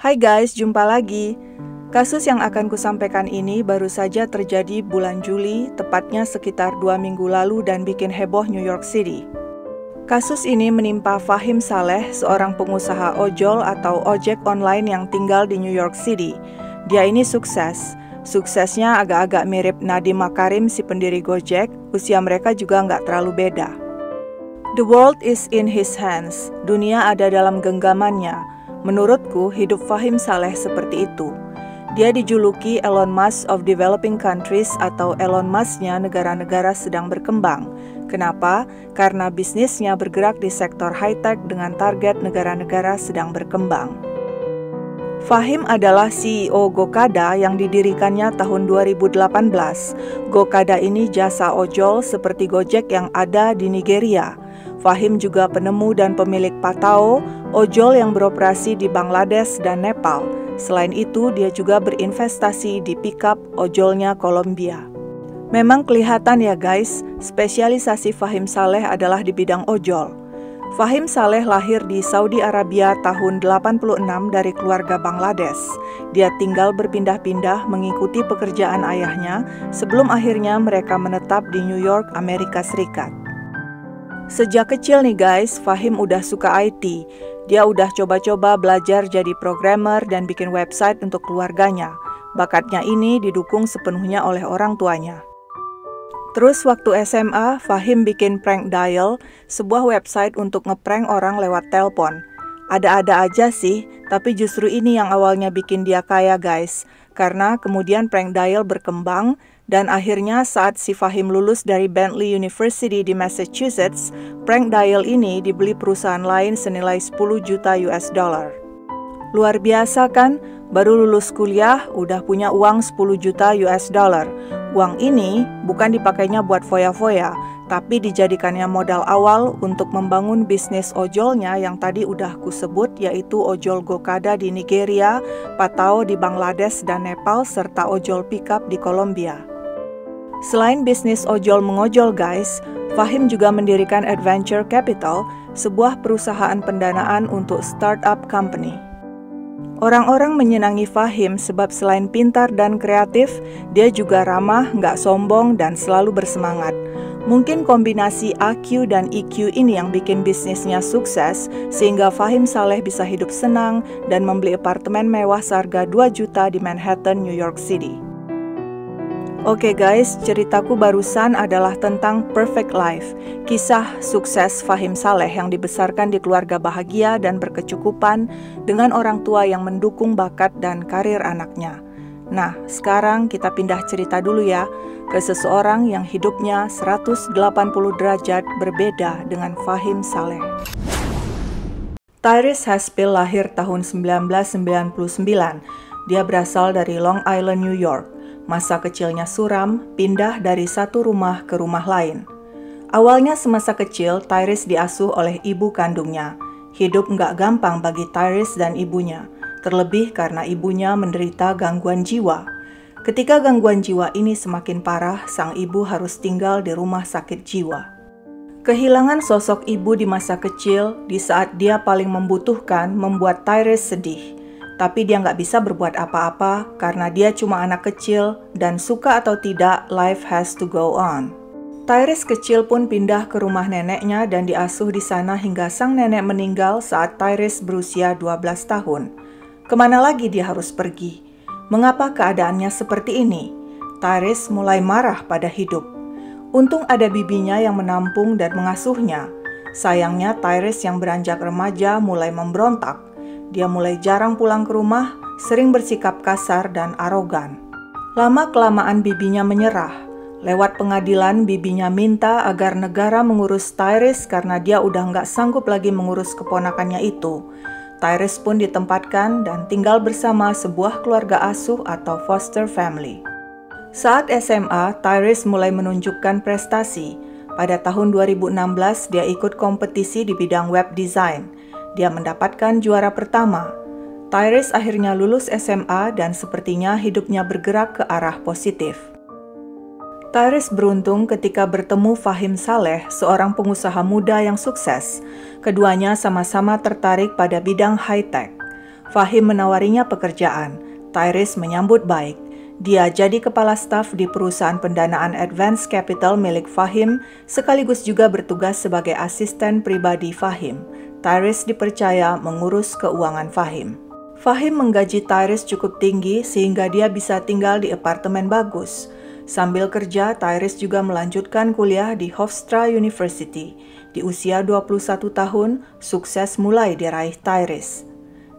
Hai guys, jumpa lagi. Kasus yang akan kusampaikan ini baru saja terjadi bulan Juli, tepatnya sekitar 2 minggu lalu dan bikin heboh New York City. Kasus ini menimpa Fahim Saleh, seorang pengusaha ojol atau ojek online yang tinggal di New York City. Dia ini sukses. Suksesnya agak-agak mirip Nadiem Makarim, si pendiri Gojek. Usia mereka juga nggak terlalu beda. The world is in his hands. Dunia ada dalam genggamannya. Menurutku, hidup Fahim Saleh seperti itu. Dia dijuluki Elon Musk of Developing Countries atau Elon Musk-nya negara-negara sedang berkembang. Kenapa? Karena bisnisnya bergerak di sektor high-tech dengan target negara-negara sedang berkembang. Fahim adalah CEO Gokada yang didirikannya tahun 2018. Gokada ini jasa ojol seperti Gojek yang ada di Nigeria. Fahim juga penemu dan pemilik Patao, ojol yang beroperasi di Bangladesh dan Nepal. Selain itu, dia juga berinvestasi di pickup ojolnya Kolombia. Memang kelihatan ya guys, spesialisasi Fahim Saleh adalah di bidang ojol. Fahim Saleh lahir di Saudi Arabia tahun 86 dari keluarga Bangladesh. Dia tinggal berpindah-pindah mengikuti pekerjaan ayahnya sebelum akhirnya mereka menetap di New York, Amerika Serikat. Sejak kecil nih guys, Fahim udah suka IT. Dia udah coba-coba belajar jadi programmer dan bikin website untuk keluarganya. Bakatnya ini didukung sepenuhnya oleh orang tuanya. Terus waktu SMA, Fahim bikin Prank Dial, sebuah website untuk ngeprank orang lewat telepon. Ada-ada aja sih, tapi justru ini yang awalnya bikin dia kaya guys. Karena kemudian Prank Dial berkembang, dan akhirnya saat si Fahim lulus dari Bentley University di Massachusetts, Prank Dial ini dibeli perusahaan lain senilai 10 juta US dollar. Luar biasa kan? Baru lulus kuliah, udah punya uang 10 juta US dollar. Uang ini bukan dipakainya buat foya-foya, tapi dijadikannya modal awal untuk membangun bisnis ojolnya yang tadi udah kusebut, yaitu ojol Gokada di Nigeria, Patao di Bangladesh dan Nepal, serta ojol pickup di Kolombia. Selain bisnis ojol mengojol guys, Fahim juga mendirikan Adventure Capital, sebuah perusahaan pendanaan untuk startup company. Orang-orang menyenangi Fahim sebab selain pintar dan kreatif, dia juga ramah, nggak sombong, dan selalu bersemangat. Mungkin kombinasi AQ dan EQ ini yang bikin bisnisnya sukses, sehingga Fahim Saleh bisa hidup senang dan membeli apartemen mewah seharga 2 juta di Manhattan, New York City. Oke guys, ceritaku barusan adalah tentang Perfect Life, kisah sukses Fahim Saleh yang dibesarkan di keluarga bahagia dan berkecukupan dengan orang tua yang mendukung bakat dan karir anaknya. Nah, sekarang kita pindah cerita dulu ya ke seseorang yang hidupnya 180 derajat berbeda dengan Fahim Saleh. Tyrese Haspil lahir tahun 1999. Dia berasal dari Long Island, New York. Masa kecilnya suram, pindah dari satu rumah ke rumah lain. Awalnya semasa kecil, Tyrese diasuh oleh ibu kandungnya. Hidup nggak gampang bagi Tyrese dan ibunya, terlebih karena ibunya menderita gangguan jiwa. Ketika gangguan jiwa ini semakin parah, sang ibu harus tinggal di rumah sakit jiwa. Kehilangan sosok ibu di masa kecil, di saat dia paling membutuhkan, membuat Tyrese sedih. Tapi dia nggak bisa berbuat apa-apa karena dia cuma anak kecil dan suka atau tidak, life has to go on. Tyrese kecil pun pindah ke rumah neneknya dan diasuh di sana hingga sang nenek meninggal saat Tyrese berusia 12 tahun. Kemana lagi dia harus pergi? Mengapa keadaannya seperti ini? Tyrese mulai marah pada hidup. Untung ada bibinya yang menampung dan mengasuhnya. Sayangnya Tyrese yang beranjak remaja mulai memberontak. Dia mulai jarang pulang ke rumah, sering bersikap kasar dan arogan. Lama-kelamaan bibinya menyerah. Lewat pengadilan, bibinya minta agar negara mengurus Tyrese karena dia udah nggak sanggup lagi mengurus keponakannya itu. Tyrese pun ditempatkan dan tinggal bersama sebuah keluarga asuh atau foster family. Saat SMA, Tyrese mulai menunjukkan prestasi. Pada tahun 2016, dia ikut kompetisi di bidang web design. Dia mendapatkan juara pertama. Tyrese akhirnya lulus SMA dan sepertinya hidupnya bergerak ke arah positif. Tyrese beruntung ketika bertemu Fahim Saleh, seorang pengusaha muda yang sukses. Keduanya sama-sama tertarik pada bidang high-tech. Fahim menawarinya pekerjaan. Tyrese menyambut baik. Dia jadi kepala staf di perusahaan pendanaan Advance Capital milik Fahim, sekaligus juga bertugas sebagai asisten pribadi Fahim. Tyrese dipercaya mengurus keuangan Fahim. Fahim menggaji Tyrese cukup tinggi sehingga dia bisa tinggal di apartemen bagus. Sambil kerja, Tyrese juga melanjutkan kuliah di Hofstra University. Di usia 21 tahun, sukses mulai diraih Tyrese.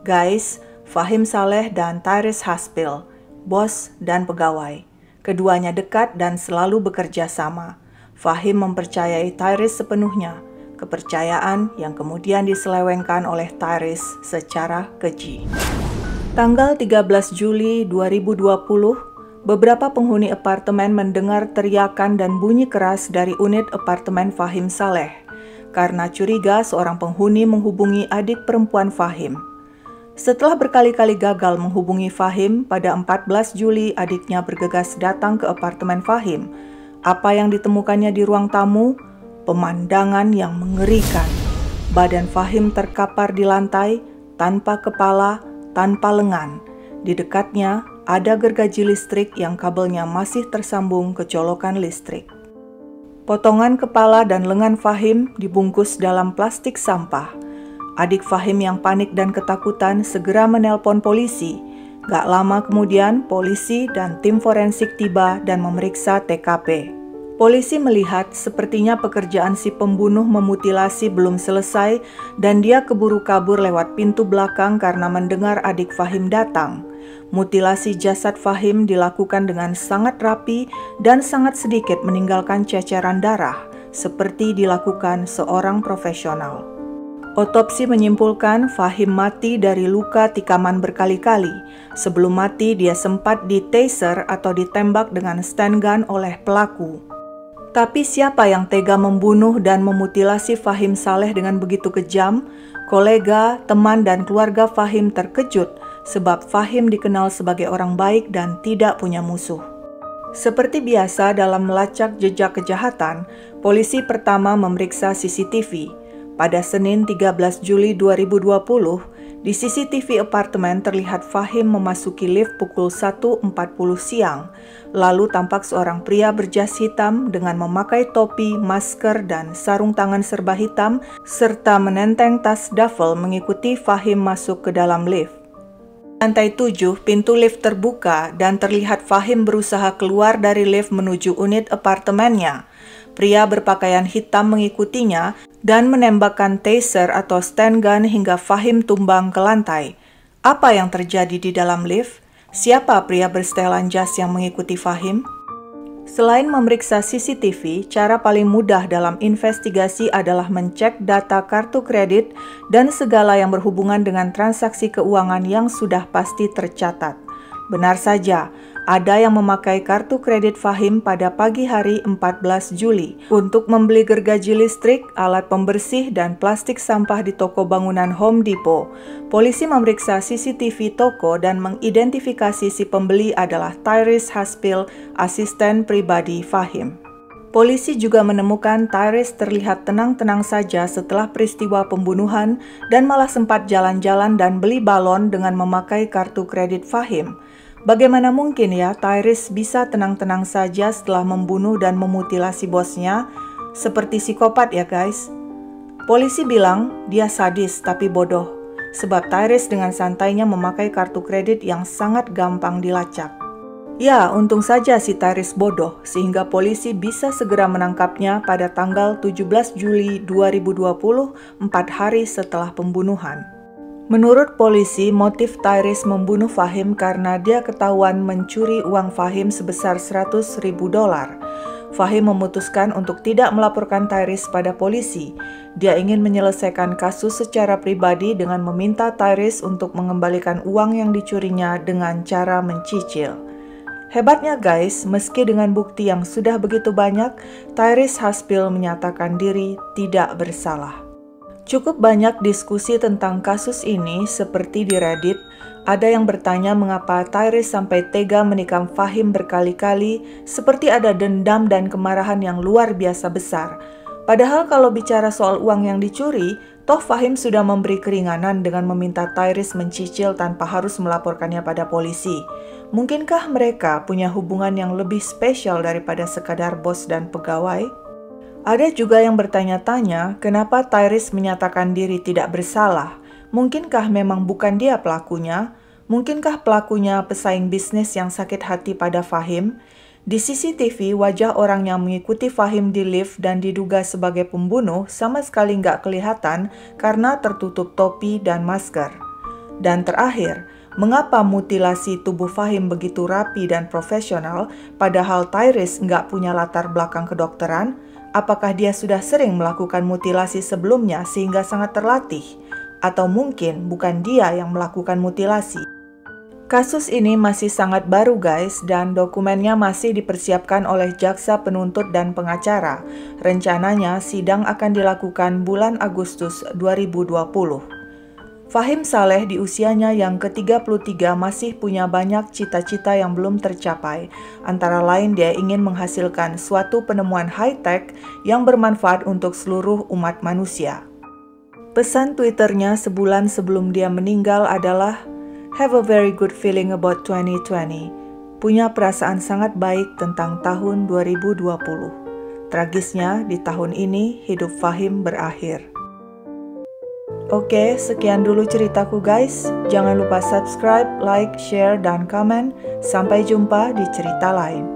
Guys, Fahim Saleh dan Tyrese Haspil, bos dan pegawai. Keduanya dekat dan selalu bekerja sama. Fahim mempercayai Tyrese sepenuhnya, kepercayaan yang kemudian diselewengkan oleh Tyrese secara keji. Tanggal 13 Juli 2020, beberapa penghuni apartemen mendengar teriakan dan bunyi keras dari unit apartemen Fahim Saleh karena curiga seorang penghuni menghubungi adik perempuan Fahim. Setelah berkali-kali gagal menghubungi Fahim, pada 14 Juli adiknya bergegas datang ke apartemen Fahim. Apa yang ditemukannya di ruang tamu? Pemandangan yang mengerikan. Badan Fahim terkapar di lantai, tanpa kepala, tanpa lengan. Di dekatnya ada gergaji listrik yang kabelnya masih tersambung ke colokan listrik. Potongan kepala dan lengan Fahim dibungkus dalam plastik sampah. Adik Fahim yang panik dan ketakutan segera menelpon polisi. Gak lama kemudian, polisi dan tim forensik tiba dan memeriksa TKP. Polisi melihat sepertinya pekerjaan si pembunuh memutilasi belum selesai dan dia keburu kabur lewat pintu belakang karena mendengar adik Fahim datang. Mutilasi jasad Fahim dilakukan dengan sangat rapi dan sangat sedikit meninggalkan ceceran darah, seperti dilakukan seorang profesional. Otopsi menyimpulkan Fahim mati dari luka tikaman berkali-kali. Sebelum mati, dia sempat ditaser atau ditembak dengan stun gun oleh pelaku. Tapi siapa yang tega membunuh dan memutilasi Fahim Saleh dengan begitu kejam? Kolega, teman, dan keluarga Fahim terkejut sebab Fahim dikenal sebagai orang baik dan tidak punya musuh. Seperti biasa dalam melacak jejak kejahatan, polisi pertama memeriksa CCTV. Pada Senin 13 Juli 2020, di CCTV apartemen terlihat Fahim memasuki lift pukul 1.40 siang. Lalu tampak seorang pria berjas hitam dengan memakai topi, masker, dan sarung tangan serba hitam, serta menenteng tas duffel mengikuti Fahim masuk ke dalam lift. Lantai 7, pintu lift terbuka dan terlihat Fahim berusaha keluar dari lift menuju unit apartemennya. Pria berpakaian hitam mengikutinya dan menembakkan taser atau stun gun hingga Fahim tumbang ke lantai. Apa yang terjadi di dalam lift? Siapa pria bersetelan jas yang mengikuti Fahim? Selain memeriksa CCTV, cara paling mudah dalam investigasi adalah mencek data kartu kredit dan segala yang berhubungan dengan transaksi keuangan yang sudah pasti tercatat. Benar saja, ada yang memakai kartu kredit Fahim pada pagi hari 14 Juli untuk membeli gergaji listrik, alat pembersih, dan plastik sampah di toko bangunan Home Depot. Polisi memeriksa CCTV toko dan mengidentifikasi si pembeli adalah Tyrese Haspil, asisten pribadi Fahim. Polisi juga menemukan Tyrese terlihat tenang-tenang saja setelah peristiwa pembunuhan dan malah sempat jalan-jalan dan beli balon dengan memakai kartu kredit Fahim. Bagaimana mungkin ya Tyrese bisa tenang-tenang saja setelah membunuh dan memutilasi bosnya? Seperti psikopat ya guys. Polisi bilang dia sadis tapi bodoh, sebab Tyrese dengan santainya memakai kartu kredit yang sangat gampang dilacak. Ya, untung saja si Tyrese bodoh, sehingga polisi bisa segera menangkapnya pada tanggal 17 Juli 2020, 4 hari setelah pembunuhan. Menurut polisi, motif Tyrese membunuh Fahim karena dia ketahuan mencuri uang Fahim sebesar $100.000. Fahim memutuskan untuk tidak melaporkan Tyrese pada polisi. Dia ingin menyelesaikan kasus secara pribadi dengan meminta Tyrese untuk mengembalikan uang yang dicurinya dengan cara mencicil. Hebatnya guys, meski dengan bukti yang sudah begitu banyak, Tyrese Haspil menyatakan diri tidak bersalah. Cukup banyak diskusi tentang kasus ini seperti di Reddit. Ada yang bertanya mengapa Tyrese sampai tega menikam Fahim berkali-kali, seperti ada dendam dan kemarahan yang luar biasa besar. Padahal kalau bicara soal uang yang dicuri, toh Fahim sudah memberi keringanan dengan meminta Tyrese mencicil tanpa harus melaporkannya pada polisi. Mungkinkah mereka punya hubungan yang lebih spesial daripada sekadar bos dan pegawai? Ada juga yang bertanya-tanya kenapa Tyrese menyatakan diri tidak bersalah. Mungkinkah memang bukan dia pelakunya? Mungkinkah pelakunya pesaing bisnis yang sakit hati pada Fahim? Di CCTV, wajah orang yang mengikuti Fahim di lift dan diduga sebagai pembunuh sama sekali nggak kelihatan karena tertutup topi dan masker. Dan terakhir, mengapa mutilasi tubuh Fahim begitu rapi dan profesional padahal Tyrese nggak punya latar belakang kedokteran? Apakah dia sudah sering melakukan mutilasi sebelumnya sehingga sangat terlatih? Atau mungkin bukan dia yang melakukan mutilasi? Kasus ini masih sangat baru guys, dan dokumennya masih dipersiapkan oleh jaksa penuntut dan pengacara. Rencananya sidang akan dilakukan bulan Agustus 2020. Fahim Saleh di usianya yang ke-33 masih punya banyak cita-cita yang belum tercapai. Antara lain dia ingin menghasilkan suatu penemuan high-tech yang bermanfaat untuk seluruh umat manusia. Pesan Twitternya sebulan sebelum dia meninggal adalah, "Have a very good feeling about 2020. Punya perasaan sangat baik tentang tahun 2020. Tragisnya, di tahun ini hidup Fahim berakhir." Oke, sekian dulu ceritaku guys. Jangan lupa subscribe, like, share, dan komen. Sampai jumpa di cerita lain.